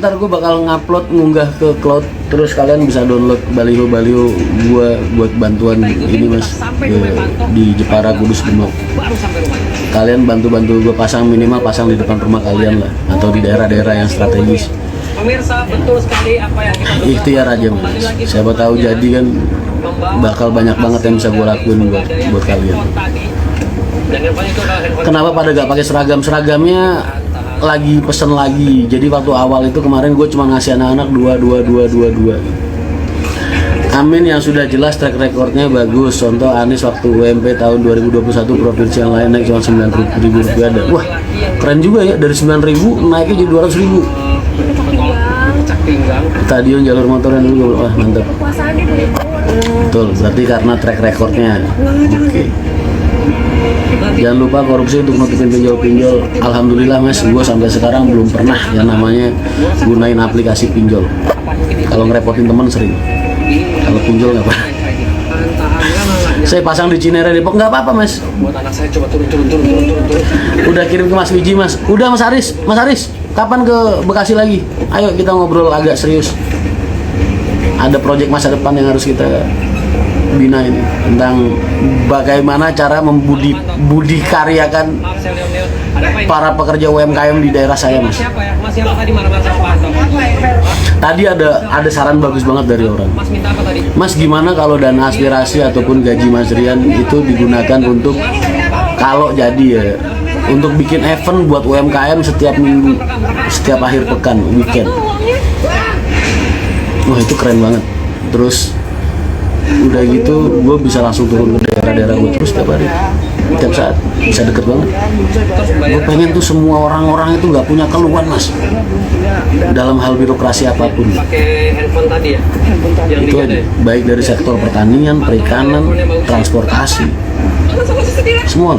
ntar gue bakal ngupload, ngunggah ke cloud, terus kalian bisa download baliho-baliho gue buat bantuan ini mas di Jepara, Kudus, Demak. Kalian bantu-bantu gue pasang, minimal pasang di depan rumah kalian lah, atau di daerah-daerah yang strategis. Pemirsa, betul sekali apa yang kita Ikhtiar aja mas, siapa tahu jadi kan bakal banyak banget yang bisa gue lakuin buat kalian. Kenapa pada gak pakai seragam? Seragamnya lagi pesen lagi. Jadi waktu awal itu kemarin gue cuma ngasih anak-anak 2. Amin yang sudah jelas track recordnya bagus. Contoh Anies waktu UMP tahun 2021 provinsi yang lain naik cuma 9.000 rupiah. Wah keren juga ya, dari 9.000 naiknya jadi 200.000. Stadion jalur motor yang dulu, wah mantap. Betul, berarti karena track recordnya. Oke. Jangan lupa korupsi untuk nutupin pinjol-pinjol. Alhamdulillah mas, gue sampai sekarang belum pernah yang namanya gunain aplikasi pinjol. Kalau ngerepotin teman sering, kalau pinjol nggak apa. Saya pasang di Cinere Depok, nggak apa-apa mas. Buat anak saya coba turun. Udah kirim ke Mas Wiji mas. Udah Mas Aris, kapan ke Bekasi lagi? Ayo kita ngobrol agak serius. Ada proyek masa depan yang harus kita bina ini, tentang bagaimana cara membudikaryakan para pekerja UMKM di daerah saya mas. Tadi ada saran bagus banget dari orang. Mas gimana kalau dana aspirasi ataupun gaji Mas Rian itu digunakan untuk, kalau jadi ya, untuk bikin event buat UMKM setiap minggu, setiap akhir pekan, weekend. Wah itu keren banget. Terus udah gitu gue bisa langsung turun ke daerah-daerah gue terus tiap hari, tiap saat, bisa deket banget. Gue pengen tuh semua orang-orang itu nggak punya keluhan mas dalam hal birokrasi apapun. Pakai handphone tadi ya? Itu aja, baik dari sektor pertanian, perikanan, transportasi, semua.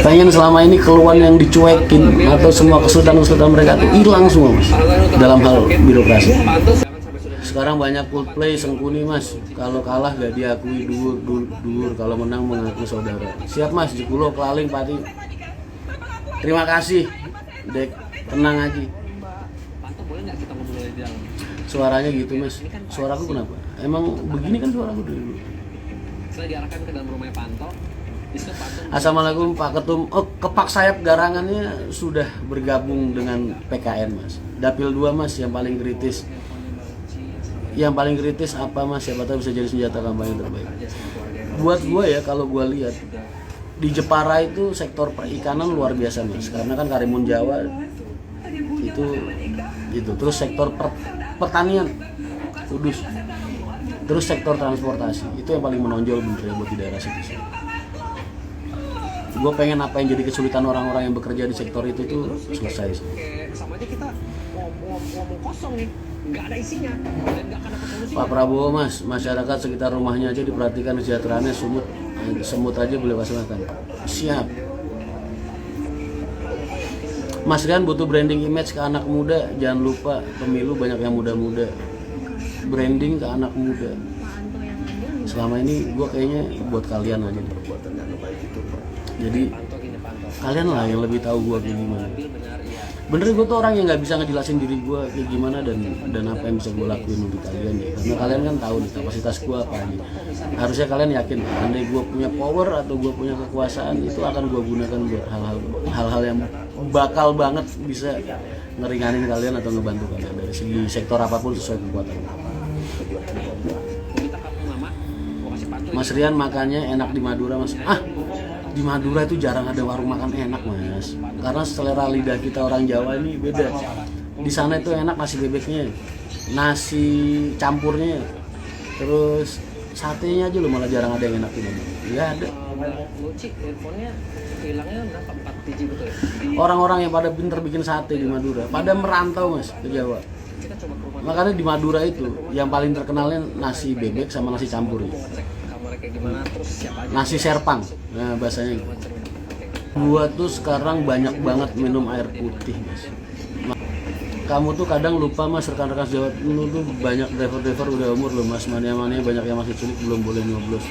Pengen selama ini keluhan yang dicuekin atau semua kesulitan-kesulitan mereka tuh hilang semua mas dalam hal birokrasi. Sekarang banyak Coldplay Sengkuni mas, kalau kalah gak diakui dur, kalau menang mengaku saudara. Siap mas, Jekulo, Kelaling, Pati. Terima kasih, Dek, tenang aja. Suaranya gitu mas, suaraku kenapa? Emang begini kan suaraku dulu. Saya diarahkan ke dalam rumahnya Panto. Assalamualaikum Pak Ketum. Oh, Kepak Sayap Garangannya sudah bergabung dengan PKN mas. Dapil 2 mas, yang paling kritis. Yang paling kritis apa mas? Siapa tahu bisa jadi senjata kampanye terbaik. Buat gue ya, kalau gue lihat di Jepara itu sektor perikanan luar biasa mas, karena kan Karimun Jawa itu terus sektor pertanian Kudus, terus sektor transportasi itu yang paling menonjol bener ya buat di daerah situ. Gue pengen apa yang jadi kesulitan orang-orang yang bekerja di sektor itu tuh selesai sih. Sama aja kita ngomong kosong nih, nggak ada isinya dan nggak akan dapat solusi. Pak Prabowo mas, masyarakat sekitar rumahnya aja diperhatikan kesejahteraannya, semut aja boleh makan. Siap. Mas Rian butuh branding image ke anak muda, jangan lupa pemilu banyak yang muda-muda. Branding ke anak muda. Selama ini gue kayaknya buat kalian aja nih. Jadi kalian lah yang lebih tahu gue kayak gimana. Bener gue tuh orang yang nggak bisa ngejelasin diri gue kayak gimana dan apa yang bisa gue lakuin untuk kalian ya. Karena kalian kan tahu nih kapasitas gue apa aja. Harusnya kalian yakin, andai gue punya power atau gue punya kekuasaan, itu akan gue gunakan buat hal-hal yang bakal banget bisa ngeringanin kalian atau ngebantu kalian dari segi sektor apapun sesuai kekuatan. Mas Rian makannya enak di Madura mas. Di Madura itu jarang ada warung makan enak mas, karena selera lidah kita orang Jawa ini beda. Di sana itu enak nasi bebeknya, nasi campurnya, terus satenya aja loh malah jarang ada yang enak di Madura. Nggak ada. Orang-orang yang pada pinter bikin sate di Madura pada merantau mas ke Jawa. Makanya di Madura itu yang paling terkenalnya nasi bebek sama nasi campur. Nasi serpang, nah bahasanya. Gua tuh sekarang banyak banget minum air putih mas. Kamu tuh kadang lupa mas, rekan-rekan Jawa lu tuh banyak driver-driver udah umur loh mas, mania-mania banyak yang masih cilik belum boleh nyoblos.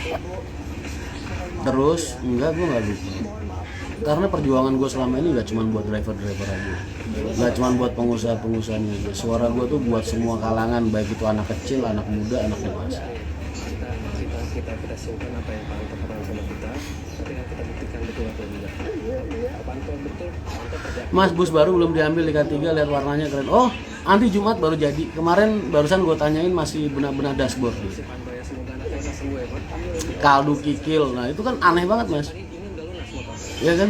Terus enggak, gua nggak lupa. karena perjuangan gue selama ini nggak cuma buat driver-driver aja, nggak cuma buat pengusaha-pengusahanya aja. Suara gue tuh buat semua kalangan, baik itu anak kecil, anak muda, anak dewasa. Kita siapkan apa yang Pak Anto pernah sama kita, tapi kita buktikan betul atau tidak. Pak Anto betul, Pak Anto kerja. Mas, bus baru belum diambil di K3, lihat warnanya keren. Oh, nanti Jumat baru jadi. Kemarin barusan gue tanyain masih benar-benar dashboard gitu. Si Panto ya, semoga anaknya bisa sembuh ya Pak. Kaldu kikil, nah itu kan aneh banget mas. Ini udah lunas motor. Ya kan?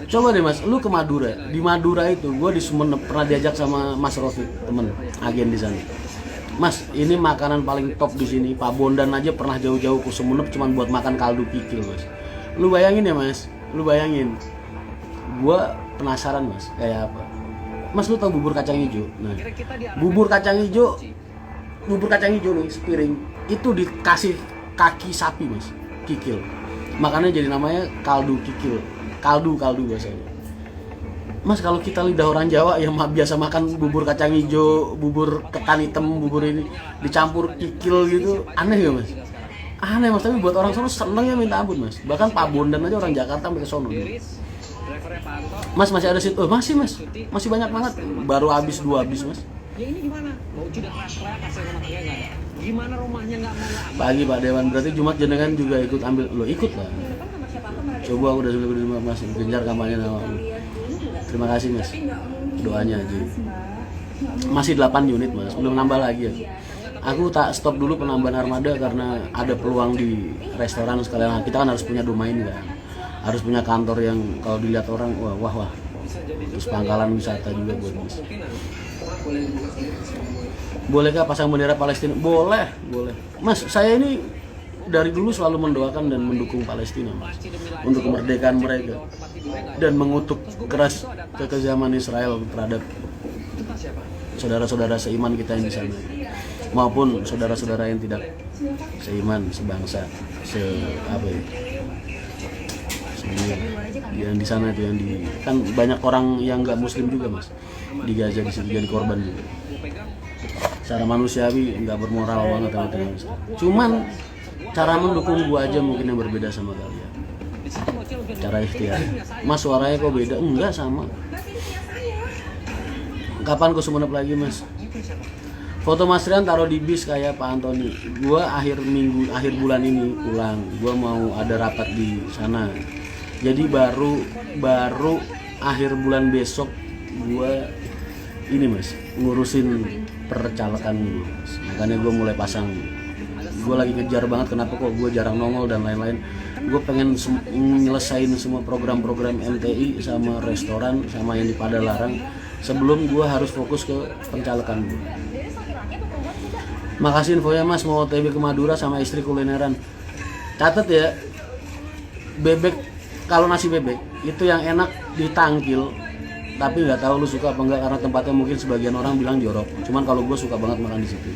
Coba deh mas, lu ke Madura. Di Madura itu, gue di Sumenep pernah diajak sama Mas Rofi, temen agen di sana. Mas, ini makanan paling top di sini. Pak Bondan aja pernah jauh-jauh ke Sumenep cuma buat makan kaldu kikil mas. Lu bayangin ya mas, lu bayangin. Gue penasaran mas, kayak apa? Mas lu tau bubur kacang hijau? Nah, bubur kacang hijau nih sepiring itu dikasih kaki sapi mas, kikil. Makanya jadi namanya kaldu kikil. Kaldu biasanya. Mas, kalau kita lidah orang Jawa yang biasa makan bubur kacang hijau, bubur ketan hitam, bubur ini dicampur kikil gitu, aneh gak mas? Aneh mas, tapi buat orang sono seneng ya minta ampun mas. Bahkan Pak Bondan aja orang Jakarta sampai ke sono. Mas masih ada situ? Oh, masih mas, masih banyak banget. Baru habis 2 bis mas. Ya ini gimana? Mau udah keras-keras kasih rumah tangga nggak ada. Gimana rumahnya nggak mau Pagi Pak Dewan, berarti Jumat jenengan juga ikut ambil. Lo ikut lah. Coba aku udah sudah mas genjar kampanye nama. Terima kasih mas, doanya aja. Masih 8 unit mas, belum nambah lagi ya. Aku tak stop dulu penambahan armada karena ada peluang di restoran sekalian. Kita kan harus punya domain kan, harus punya kantor yang kalau dilihat orang wah. Terus pangkalan wisata juga buat mas. Bolehkah pasang bendera Palestina? Boleh. Mas, saya ini dari dulu selalu mendoakan dan mendukung Palestina mas, untuk kemerdekaan mereka dan mengutuk keras kekejaman Israel terhadap saudara-saudara seiman kita yang di sana maupun saudara-saudara yang tidak seiman, sebangsa, yang di sana itu, yang di kan banyak orang yang nggak muslim juga mas di Gaza, di situ jadi korban juga. Secara manusiawi nggak bermoral banget teman-teman. Cuman cara mendukung gua aja mungkin yang berbeda sama kalian. Cara ikhtiar. Mas, suaranya kok beda? Enggak, sama. Kapan ke Sumenep lagi mas? Foto Mas Rian taruh di bis kayak Pak Antoni. Gua akhir bulan ini pulang. Gua mau ada rapat di sana. Jadi baru akhir bulan besok gua ini mas ngurusin percalokan dulu mas. Makanya gua mulai pasang. Gue lagi kejar banget, kenapa kok gue jarang nongol dan lain-lain. Gue pengen nyelesain semua program-program MTI sama restoran sama yang di Padalarang sebelum gue harus fokus ke pencalekan gue. Makasih infonya mas, mau OTW ke Madura sama istri kulineran. Catat ya, bebek, kalau nasi bebek itu yang enak di Tangkil, tapi nggak tahu lu suka apa enggak karena tempatnya mungkin sebagian orang bilang jorok. Cuman kalau gue suka banget makan di situ.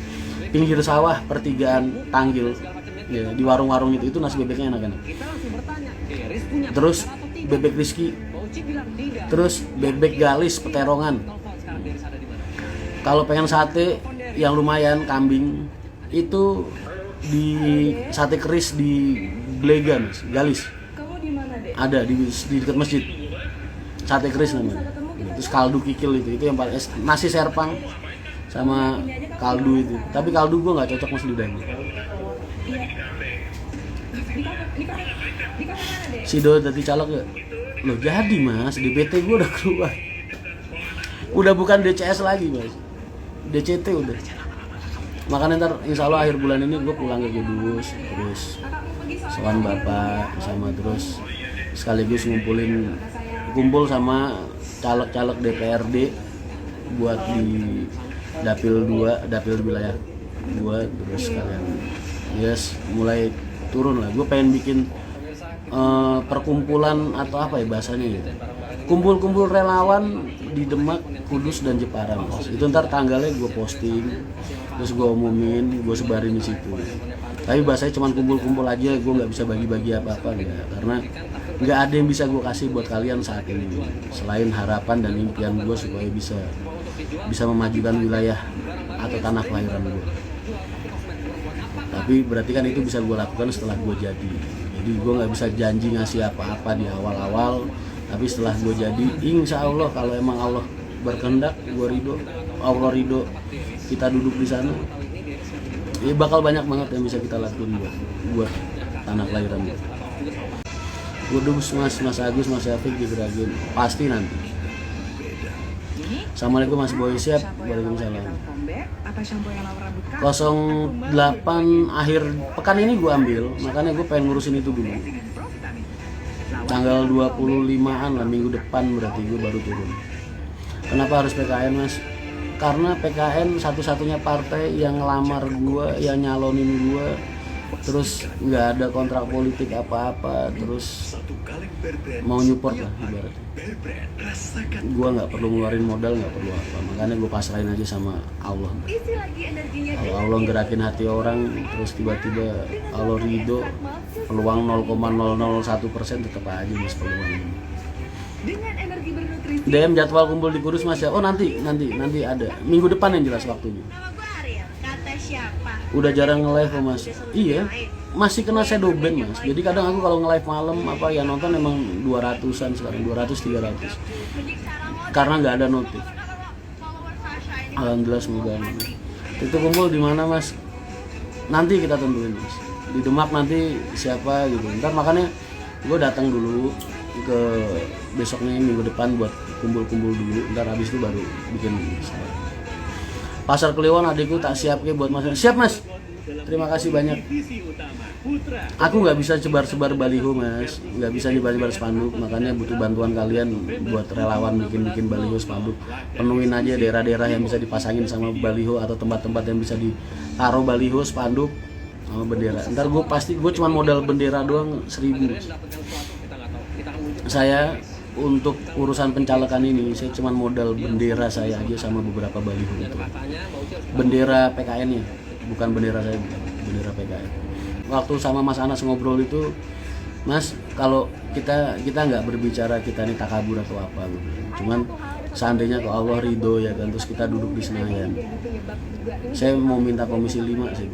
Pinggir sawah, pertigaan Tangkil, ya, di warung-warung itu nasi bebeknya enak-enak. Terus bebek Rizky, terus bebek Galis Peterongan. Kalau pengen sate yang lumayan kambing itu di sate keris di Blegan, Galis. Ada di dekat masjid. Sate keris namanya. Terus kaldu kikil itu yang paling nasi serpang sama kaldu itu. Tapi kaldu gue nggak cocok mas lidahnya. Si Do tadi calok ya? Loh jadi mas, DPT gue udah keluar. Udah bukan DCS lagi mas, DCT udah. Makanya ntar insya Allah akhir bulan ini gue pulang ke Kudus, terus sowan bapak sama terus sekaligus kumpul sama caleg-caleg DPRD buat di dapil wilayah gue, terus kalian mulai turun lah. Gue pengen bikin perkumpulan atau apa ya bahasanya gitu, kumpul relawan di Demak, Kudus dan Jepara mas. Itu ntar tanggalnya gue posting, terus gue umumin, gue sebarin di situ. Tapi bahasanya cuma kumpul aja, gue nggak bisa bagi-bagi apa-apa enggak, karena nggak ada yang bisa gue kasih buat kalian saat ini selain harapan dan impian gue supaya bisa memajukan wilayah atau tanah kelahiran gue. Tapi berarti kan itu bisa gue lakukan setelah gue jadi gue nggak bisa janji ngasih apa-apa di awal-awal Tapi setelah gue jadi, insya Allah kalau emang Allah berkehendak, gue ridho, Allah ridho, kita duduk di sana, ya bakal banyak banget yang bisa kita lakuin buat tanah kelahiran gue. Gue dubus Mas Agus, Mas Syafiq digeragin, pasti nanti. Assalamualaikum Mas Boy, siap. Waalaikumsalam. 08 akhir pekan ini gue ambil, makanya gue pengen ngurusin itu dulu. Tanggal 25-an lah, minggu depan berarti gue baru turun. Kenapa harus PKN Mas? Karena PKN satu-satunya partai yang ngelamar gue, yang nyalonin gue, terus nggak ada kontrak politik apa-apa, terus mau nyupport lah ibaratnya. Gue nggak perlu ngeluarin modal, nggak perlu apa, makanya gue pasrahin aja sama Allah. Kalau Allah gerakin hati orang, terus tiba-tiba Allah ridho, peluang 0,001% tetap aja Mas peluang. DM jadwal kumpul di Kudus Mas ya. Oh nanti ada minggu depan yang jelas waktunya. Udah jarang nge-live kok Mas. Iya, masih kena shadow ban Mas. Jadi kadang aku kalau nge-live malam apa ya nonton emang 200-an sekarang, 200-300. Karena nggak ada notif. Alhamdulillah semoga aman. Itu kumpul di mana Mas? Nanti kita tentuin Mas. Di Demak nanti siapa gitu. Ntar makanya gue datang dulu ke besoknya minggu depan buat kumpul-kumpul dulu. Ntar habis itu baru bikin Pasar Kliwon adikku tak siap ke buat Mas. Siap Mas. Terima kasih banyak. Aku nggak bisa sebar-sebar baliho Mas, nggak bisa nyebar-sebar spanduk, makanya butuh bantuan kalian buat relawan bikin baliho spanduk. Penuhin aja daerah-daerah yang bisa dipasangin sama baliho atau tempat-tempat yang bisa ditaruh baliho spanduk sama bendera. Ntar gue cuma modal bendera doang 1.000. Saya untuk urusan pencalekan ini saya cuma modal bendera saya aja sama beberapa baliho itu. Bendera PKN-nya, bukan bendera saya, bendera PKN. Waktu sama Mas Anas ngobrol itu, Mas, kalau kita nggak berbicara kita ini takabur atau apa gitu. Cuman seandainya kalau Allah ridho ya kan, terus kita duduk di Senayan. Saya mau minta komisi 5 sih,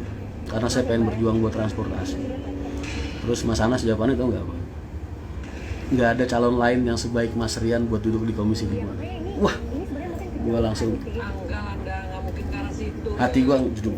karena saya pengen berjuang buat transportasi. Terus Mas Anas jawabannya tau nggak apa? Nggak ada calon lain yang sebaik Mas Rian buat duduk di komisi 5. Wah, gua langsung hati gua jeduk.